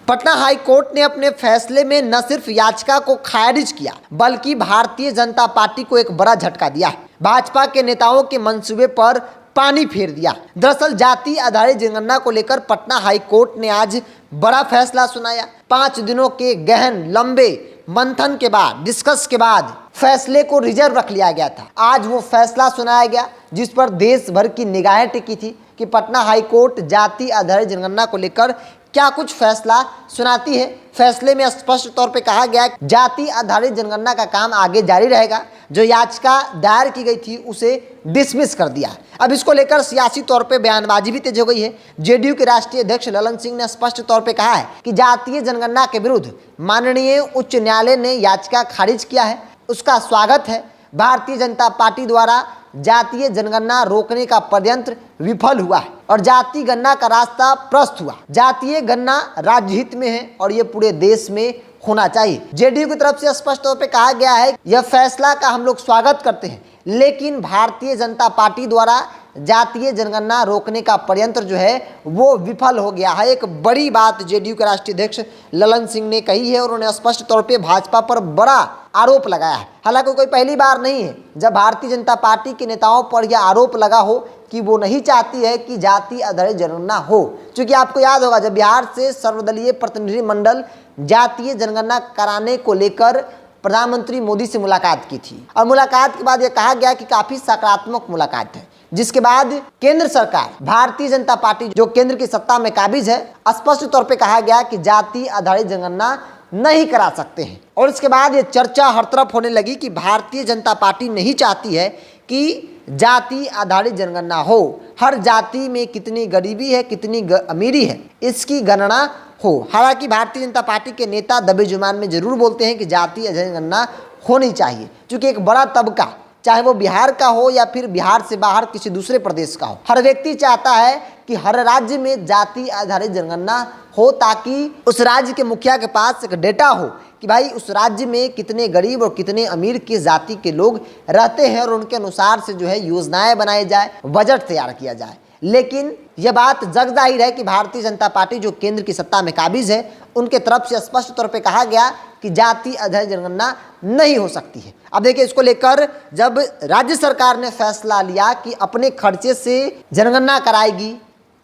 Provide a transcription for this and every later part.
Patna high court ने अपने फैसले में न सिर्फ याचिका को खारिज किया बल्कि भारतीय जनता पार्टी को एक बड़ा झटका दिया। भाजपा के नेताओं के मंसूबे पर पानी फेर दिया। दरअसल जाति आधारित जनगणना को लेकर पटना हाई कोर्ट ने आज बड़ा फैसला सुनाया। 5 दिनों के गहन लंबे मंथन के बाद, डिस्कस के बाद फैसले को रिजर्व रख लिया गया था। आज वो फैसला सुनाया गया जिस पर देश भर की निगाहें टिकी थी कि पटना हाई कोर्ट जाति आधारित जनगणना को लेकर क्या कुछ फैसला सुनाती है। फैसले में स्पष्ट तौर पे कहा गया कि जाति आधारित जनगणना का काम आगे जारी रहेगा। जो याचिका दायर की गई थी उसे डिसमिस कर दिया। अब इसको लेकर सियासी तौर पे बयानबाजी भी तेज हो गई है। जेडीयू के राष्ट्रीय अध्यक्ष ललन सिंह ने स्पष्ट तौर पे कहा है कि जातीय जनगणना के विरुद्ध माननीय उच्च न्यायालय ने याचिका खारिज किया है, उसका स्वागत है। भारतीय जनता पार्टी द्वारा जातीय जनगणना रोकने का षड्यंत्र विफल हुआ है और जाति गणना का रास्ता प्रशस्त हुआ। जातीय गणना राज्य हित में है और ये पूरे देश में होना चाहिए। जेडीयू की तरफ से स्पष्ट तौर पे कहा गया है यह फैसला का हम लोग स्वागत करते हैं, लेकिन भारतीय जनता पार्टी द्वारा जातीय जनगणना रोकने का षड्यंत्र जो है वो विफल हो गया है। एक बड़ी बात जेडीयू के राष्ट्रीय अध्यक्ष ललन सिंह ने कही है और उन्होंने स्पष्ट तौर पे भाजपा पर बड़ा आरोप लगाया है। हालांकि कोई पहली बार नहीं है जब भारतीय जनता पार्टी के नेताओं पर यह आरोप लगा हो कि वो नहीं चाहती है कि जाति आधारित जनगणना हो। क्योंकि आपको याद होगा जब बिहार से सर्वदलीय प्रतिनिधिमंडल जातीय जनगणना कराने को लेकर प्रधानमंत्री मोदी से मुलाकात की थी और मुलाकात के बाद यह कहा गया कि काफी सकारात्मक मुलाकात है, जिसके बाद केंद्र सरकार भारतीय जनता पार्टी जो केंद्र की सत्ता में काबिज है, स्पष्ट तौर पे कहा गया कि जाति आधारित जनगणना नहीं करा सकते हैं। और इसके बाद ये चर्चा हर तरफ होने लगी कि भारतीय जनता पार्टी नहीं चाहती है कि जाति आधारित जनगणना हो। हर जाति में कितनी गरीबी है, कितनी अमीरी है, इसकी गणना हो। हालांकि भारतीय जनता पार्टी के नेता दबे जुबान में जरूर बोलते हैं कि जाति आधारित जनगणना होनी चाहिए, क्योंकि एक बड़ा तबका, चाहे वो बिहार का हो या फिर बिहार से बाहर किसी दूसरे प्रदेश का हो, हर व्यक्ति चाहता है कि हर राज्य में जाति आधारित जनगणना हो ताकि उस राज्य के मुखिया के पास एक डेटा हो कि भाई उस राज्य में कितने गरीब और कितने अमीर किस जाति के लोग रहते हैं और उनके अनुसार से जो है योजनाएं बनाई जाए, बजट तैयार किया जाए। लेकिन यह बात जग जाहिर है कि भारतीय जनता पार्टी जो केंद्र की सत्ता में काबिज है, उनके तरफ से स्पष्ट तौर पे कहा गया कि जाति आधारित जनगणना नहीं हो सकती है। अब देखिए, इसको लेकर जब राज्य सरकार ने फैसला लिया कि अपने खर्चे से जनगणना कराएगी,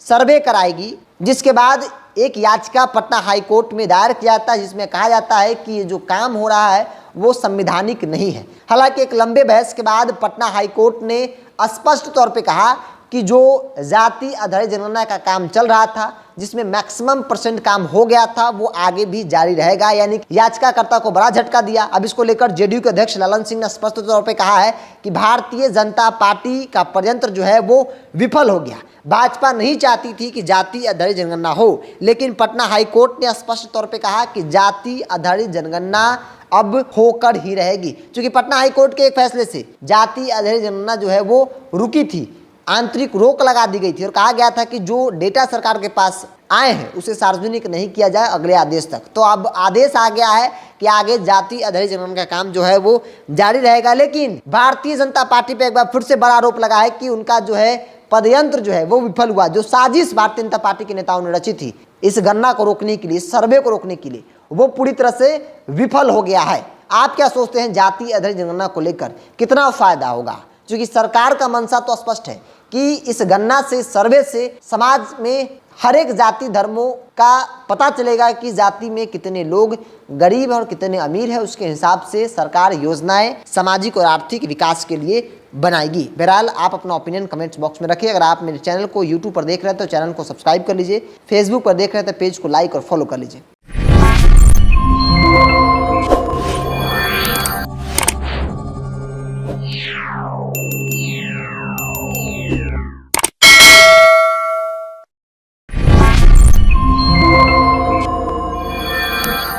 सर्वे कराएगी, जिसके बाद एक याचिका पटना हाई कोर्ट में दायर किया जाता है जिसमें कहा जाता है कि ये जो काम हो रहा है वो संवैधानिक नहीं है। हालांकि एक लंबे बहस के बाद पटना हाई कोर्ट ने स्पष्ट तौर पे कहा कि जो जाति आधारित जनगणना का काम चल रहा था, जिसमें मैक्सिमम % काम हो गया था, वो आगे भी जारी रहेगा। यानी याचिकाकर्ता को बड़ा झटका दिया। अब इसको लेकर जेडीयू के अध्यक्ष ललन सिंह ने स्पष्ट तौर पे कहा है कि भारतीय जनता पार्टी का षड्यंत्र जो है वो विफल हो गया। भाजपा नहीं चाहती थी कि जाति आधारित जनगणना हो, लेकिन पटना हाई कोर्ट ने स्पष्ट तौर पे कहा कि जाति आधारित जनगणना अब होकर ही रहेगी। क्योंकि पटना हाई कोर्ट के एक फैसले से जाति आधारित जनगणना जो है वो रुकी थी, आंतरिक रोक लगा दी गई थी और कहा गया था कि जो डेटा सरकार के पास आए हैं उसे सार्वजनिक नहीं किया जाए अगले आदेश तक। तो अब आदेश आ गया है कि आगे जाति आधारित जनगणना का काम जो है वो जारी रहेगा। लेकिन भारतीय जनता पार्टी पे एक बार फिर से बड़ा आरोप लगा है कि उनका जो है षड्यंत्र जो है वो विफल हुआ। जो साजिश भारतीय जनता पार्टी के नेताओं ने रची थी इस गणना को रोकने के लिए, सर्वे को रोकने के लिए, वो पूरी तरह से विफल हो गया है। आप क्या सोचते हैं जाति आधारित जनगणना को लेकर कितना फायदा होगा? क्योंकि सरकार का मंशा तो स्पष्ट है कि इस गणना से, सर्वे से समाज में हर एक जाति धर्मों का पता चलेगा कि जाति में कितने लोग गरीब हैं और कितने अमीर हैं। उसके हिसाब से सरकार योजनाएं सामाजिक और आर्थिक विकास के लिए बनाएगी। बहरहाल आप अपना ओपिनियन कमेंट्स बॉक्स में रखिए। अगर आप मेरे चैनल को यूट्यूब पर देख रहे हैं तो चैनल को सब्सक्राइब कर लीजिए, फेसबुक पर देख रहे हैं तो पेज को लाइक और फॉलो कर लीजिए।